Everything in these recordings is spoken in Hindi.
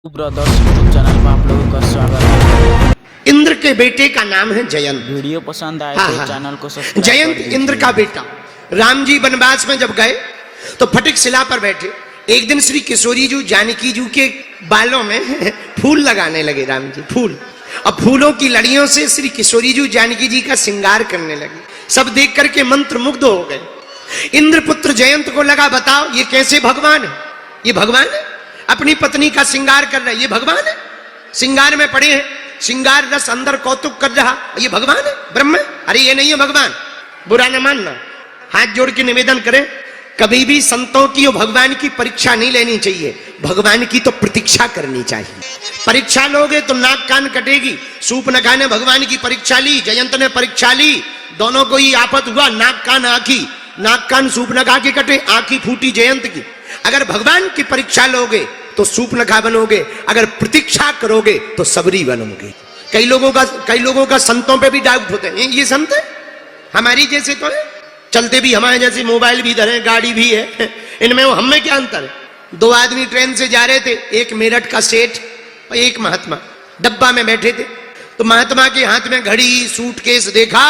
ब्रदर्स यूट्यूब चैनल में आप लोगों का स्वागत है। इंद्र के बेटे का नाम है जयंत। वीडियो पसंद आए हाँ, तो हाँ। चैनल को सब्सक्राइब जयंत कर दीजिए। इंद्र का बेटा। राम जी वनवास में जब गए तो फटिक शिला पर बैठे। एक दिन श्री किशोरी जी जानकी जी के बालों में फूल लगाने लगे। राम जी फूल और फूलों की लड़ियों से श्री किशोरी जी जानकी जी का श्रृंगार करने लगे। सब देख करके मंत्र मुग्ध हो गए। इंद्रपुत्र जयंत को लगा बताओ ये कैसे भगवान है? ये भगवान है अपनी पत्नी का श्रृंगार कर रहा है। ये भगवान है श्रृंगार में पड़े हैं, श्रृंगार रस अंदर कौतुक कर रहा। ये भगवान है ब्रह्म? अरे ये नहीं है भगवान, बुरा न मानना। हाथ जोड़ के निवेदन करें कभी भी संतों की और भगवान की परीक्षा नहीं लेनी चाहिए, भगवान की तो प्रतीक्षा करनी चाहिए। परीक्षा लोगे तो नाक कान कटेगी। सूपनखा ने भगवान की परीक्षा ली, जयंत ने परीक्षा ली, दोनों को ही आफत हुआ। नाक कान आंखी, नाक कान सूपनखा के कटे, आंखी फूटी जयंत की। अगर भगवान की परीक्षा लोगे तो सूपनखा बनोगे, अगर प्रतीक्षा करोगे तो सबरी बनोगे। कई लोगों का संतों पे भी डाउट होते हैं, ये संत है हमारी जैसे तो है, चलते भी हमारे जैसे, मोबाइल भी इधर है, गाड़ी भी है, इनमें वो हम में क्या अंतर है? दो आदमी ट्रेन से जा रहे थे, एक मेरठ का सेठ और एक महात्मा डब्बा में बैठे थे। तो महात्मा के हाथ में घड़ी सूटकेस देखा,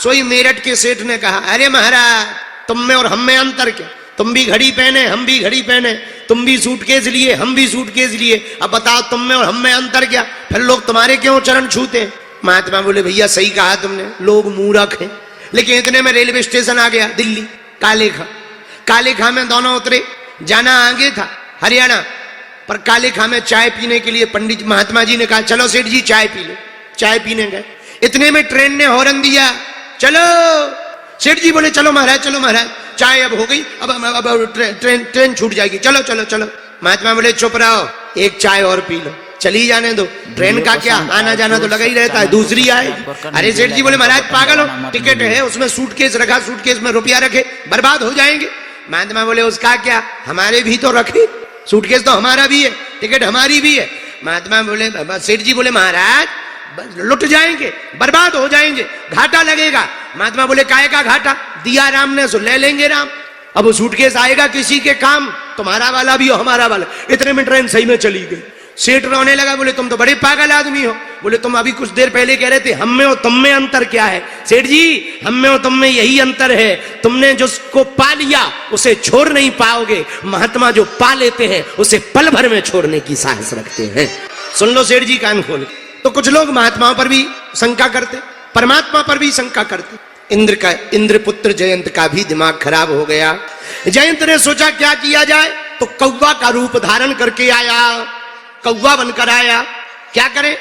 सोई मेरठ के सेठ ने कहा अरे महाराज तुम में और हम में अंतर क्या? तुम भी घड़ी पहने हम भी घड़ी पहने, तुम भी सूटकेस लिए हम भी सूटकेस लिए, अब बताओ तुम में और हम में अंतर क्या? फिर लोग तुम्हारे क्यों चरण छूते? महात्मा बोले भैया सही कहा तुमने, लोग मूर्ख हैं। लेकिन इतने में रेलवे स्टेशन आ गया दिल्ली, कालेखा में दोनों उतरे। जाना आगे था हरियाणा, पर कालेखा में चाय पीने के लिए पंडित महात्मा जी ने कहा चलो सेठ जी चाय पी लो। चाय पीने गए, इतने में ट्रेन ने हॉर्न दिया चलो। सेठ जी बोले चलो महाराज चाय अब हो गई, अब ट्रेन छूट जाएगी, चलो चलो चलो। महात्मा बोले चुप रहो, एक चाय और पी लो, चली जाने दो, ट्रेन का क्या आना जाना तो लगा ही रहता है, दूसरी आए। अरे सेठ जी बोले महाराज पागल हो, टिकट है उसमें सूटकेस रखा, सूटकेस में रुपया रखे, बर्बाद हो जाएंगे। महात्मा बोले उसका क्या, हमारे भी तो रखे, सूटकेस तो हमारा भी है, टिकट हमारी भी है। महात्मा बोले, सेठ जी बोले महाराज लुट जाएंगे, बर्बाद हो जाएंगे, घाटा लगेगा। महात्मा बोले काहे का घाटा, दिया राम ने सो ले लेंगे राम। अब वो सूटकेस आएगा किसी के काम, तुम्हारा वाला भी हो हमारा वाला। इतने में ट्रेन सही में चली गई। सेठ रोने लगा, बोले तुम तो बड़े पागल आदमी हो। बोले तुम अभी कुछ देर पहले कह रहे थे हम में और तुम में अंतर क्या है? सेठ जी हम में और तुम में यही अंतर है, तुमने जिसको पा लिया उसे छोड़ नहीं पाओगे, महात्मा जो पा लेते हैं उसे पल भर में छोड़ने की साहस रखते हैं। सुन लो सेठ जी कान खोल। तो कुछ लोग महात्माओं पर भी शंका करते, परमात्मा पर भी शंका करते। इंद्रपुत्र जयंत का भी दिमाग खराब हो गया। जयंत ने सोचा क्या किया जाए, तो कौवा का रूप धारण करके आया, कौवा बनकर आया। क्या करें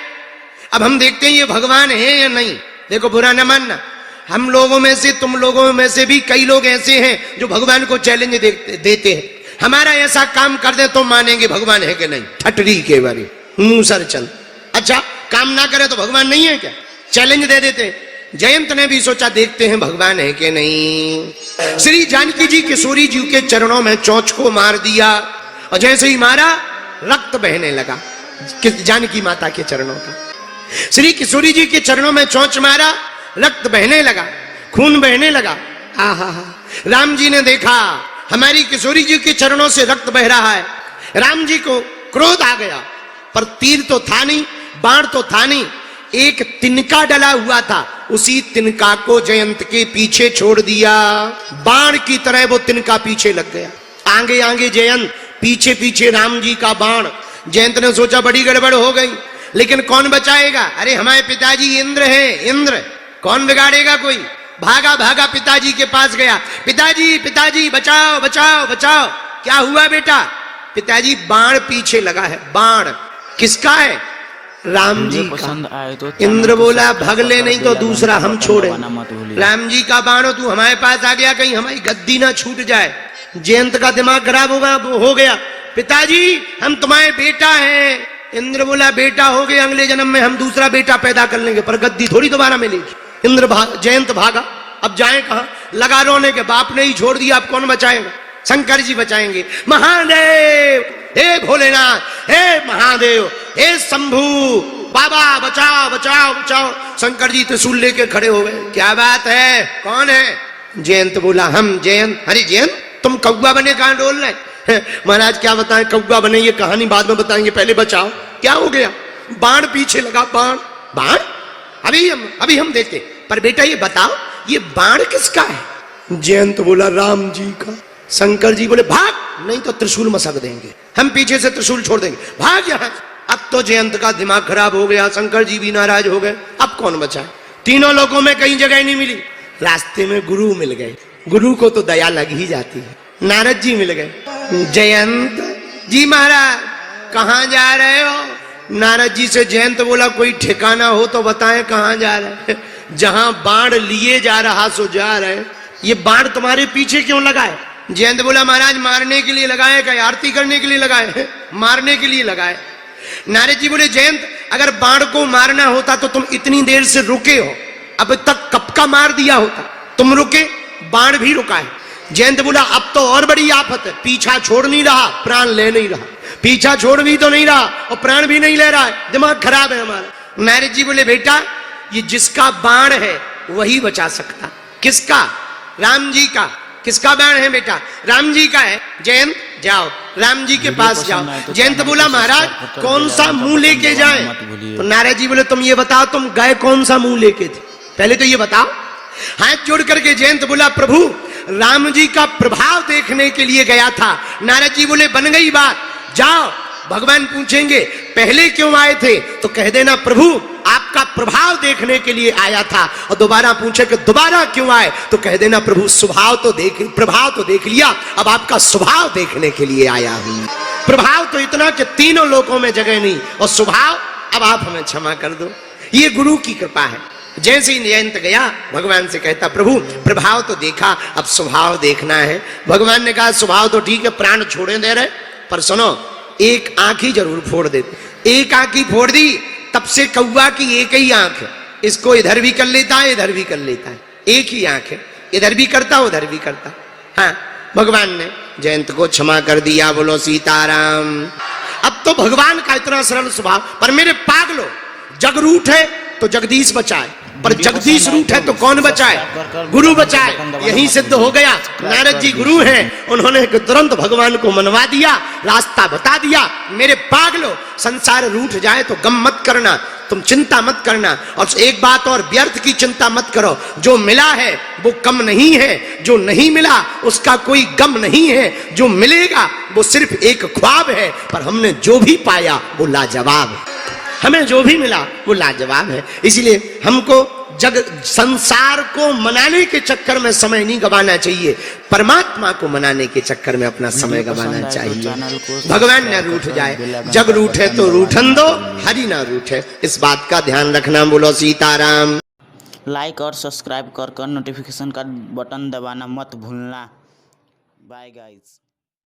अब हम देखते हैं ये भगवान है या नहीं। देखो बुरा न मानना, हम लोगों में से, तुम लोगों में से भी कई लोग ऐसे हैं जो भगवान को चैलेंज देते हैं। हमारा ऐसा काम कर दे तो मानेंगे भगवान है कि नहीं, ठटरी के बारे मूसर चंद। अच्छा काम ना करे तो भगवान नहीं है क्या, चैलेंज दे देते हैं। जयंत ने भी सोचा देखते हैं भगवान है कि नहीं। श्री जानकी जी किशोरी जी के चरणों में चोंच को मार दिया, और जैसे ही मारा रक्त बहने लगा जानकी माता के चरणों का। श्री किशोरी जी के चरणों में चोंच मारा, रक्त बहने लगा, खून बहने लगा। आहा, राम जी ने देखा हमारी किशोरी जी के चरणों से रक्त बह रहा है। राम जी को क्रोध आ गया, पर तीर तो था नहीं, बाण तो था नहीं, एक तिनका डला हुआ था, उसी तिनका को जयंत के पीछे छोड़ दिया। बाण की तरह वो तिनका पीछे लग गया। आगे आगे जयंत, पीछे पीछे राम जी का बाण। जयंत ने सोचा बड़ी गड़बड़ हो गई, लेकिन कौन बचाएगा? अरे हमारे पिताजी इंद्र हैं, इंद्र कौन बिगाड़ेगा कोई। भागा भागा पिताजी के पास गया, पिताजी पिताजी बचाओ बचाओ बचाओ। क्या हुआ बेटा? पिताजी बाण पीछे लगा है। बाण किसका है? राम जी का। तो इंद्र बोला भगले नहीं तो दूसरा हम छोड़े। राम जी का बाणो तू हमारे पास आ गया, कहीं हमारी गद्दी ना छूट जाए। जयंत का दिमाग खराब हो गया। पिताजी हम तुम्हारे बेटा हैं। इंद्र बोला बेटा हो गए, अगले जन्म में हम दूसरा बेटा पैदा कर लेंगे, पर गद्दी थोड़ी दोबारा मिलेगी। जयंत भागा, अब जाए कहाँ? लगा रोने के, बाप ने ही छोड़ दिया, अब कौन बचाएगा? शंकर जी बचाएंगे। महादेव, हे भोलेनाथ, हे महादेव, हे शंभू, बाबा बचाओ बचाओ बचाओ। शंकर जी त्रिशूल लेके खड़े हो गए। क्या बात है, कौन है? जयंत बोला हम जयंत। अरे जयंत तुम कौवा बने कहां डोल रहे? महाराज क्या बताएं, कौवा बने, ये कहानी बाद में बताएंगे, पहले बचाओ। क्या हो गया? बाण पीछे लगा, बाण बाण अभी हम देखते। पर बेटा ये बताओ, ये बाण किसका है? जयंत बोला राम जी का। शंकर जी बोले भाग, नहीं तो त्रिशूल मसक देंगे, हम पीछे से त्रिशूल छोड़ देंगे, भाग यहां। अब तो जयंत का दिमाग खराब हो गया, शंकर जी भी नाराज हो गए। अब कौन बचा? तीनों लोगों में कहीं जगह नहीं मिली। रास्ते में गुरु मिल गए, गुरु को तो दया लग ही जाती है। नारद जी मिल गए। जयंत जी महाराज कहां जा रहे हो? नारद जी से जयंत बोला कोई ठिकाना हो तो बताएं कहां जा रहे हैं। जहां बाण लिए जा रहा सो जा रहे। ये बाण तुम्हारे पीछे क्यों लगाए? जयंत बोला महाराज मारने के लिए लगाए, क्या आरती करने के लिए लगाए? मारने के लिए लगाए। नारद जी बोले जयंत अगर बाण को मारना होता तो तुम इतनी देर से रुके हो, अब तक कब का मार दिया होता। तुम रुके, बाण भी रुका है। जयंत बोला अब तो और बड़ी आफत है, पीछा छोड़ नहीं रहा, प्राण ले नहीं रहा। पीछा छोड़ भी तो नहीं रहा और प्राण भी नहीं ले रहा है, दिमाग खराब है हमारा। नारद जी बोले बेटा ये जिसका बाण है वही बचा सकता। किसका? राम जी का। किसका बाण है बेटा? राम जी का है। जयंत जाओ राम जी के पास जाओ। जयंत बोला महाराज कौन सा मुंह लेके जाए? तो नारद जी बोले तुम ये बताओ तुम गए कौन सा मुंह लेके थे, पहले तो ये बताओ। हाथ जोड़ करके जयंत बोला प्रभु राम जी का प्रभाव देखने के लिए गया था। नारद जी बोले बन गई बात, जाओ भगवान पूछेंगे पहले क्यों आए थे तो कह देना प्रभु आपका प्रभाव देखने के लिए आया था। और दोबारा पूछे कि दोबारा क्यों आए तो कह देना प्रभु प्रभाव तो देख लिया, अब आपका स्वभाव देखने के लिए आया हूं। प्रभाव तो इतना कि तीनों लोकों में जगह नहीं, और स्वभाव अब आप हमें क्षमा कर दो। ये गुरु की कृपा है। जैसे ही जयंत गया भगवान से कहता प्रभु प्रभाव तो देखा, अब स्वभाव देखना है। भगवान ने कहा स्वभाव तो ठीक है, प्राण छोड़े दे रहे, पर सुनो एक आंख ही जरूर फोड़ देते। एक आंख ही फोड़ दी, तब से कौवा की एक ही आंख है, इसको इधर भी कर लेता है इधर भी कर लेता है, एक ही आंख है, इधर भी करता उधर भी करता। हाँ भगवान ने जयंत को क्षमा कर दिया। बोलो सीताराम। अब तो भगवान का इतना सरल स्वभाव। पर मेरे पागलो जग रूठ है तो जगदीश बचाए, पर जगदीश रूठ है तो कौन बचाए? गुरु बचाए। यही सिद्ध हो गया। नारद जी गुरु हैं, उन्होंने तुरंत भगवान को मनवा दिया, रास्ता बता दिया। मेरे पागलो संसार रूठ जाए तो गम मत करना, तुम चिंता मत करना। और एक बात और, व्यर्थ की चिंता मत करो। जो मिला है वो कम नहीं है, जो नहीं मिला उसका कोई गम नहीं है। जो मिलेगा वो सिर्फ एक ख्वाब है, पर हमने जो भी पाया वो लाजवाब है। हमें जो भी मिला वो लाजवाब है। इसलिए हमको संसार को मनाने के चक्कर में समय नहीं गवाना चाहिए, परमात्मा को मनाने के चक्कर में अपना समय गवाना चाहिए। भगवान न रूठ जाए, जग रूठे तो रूठन दो, हरि ना रूठे, इस बात का ध्यान रखना। बोलो सीताराम। लाइक और सब्सक्राइब कर नोटिफिकेशन का बटन दबाना मत भूलना। Bye guys.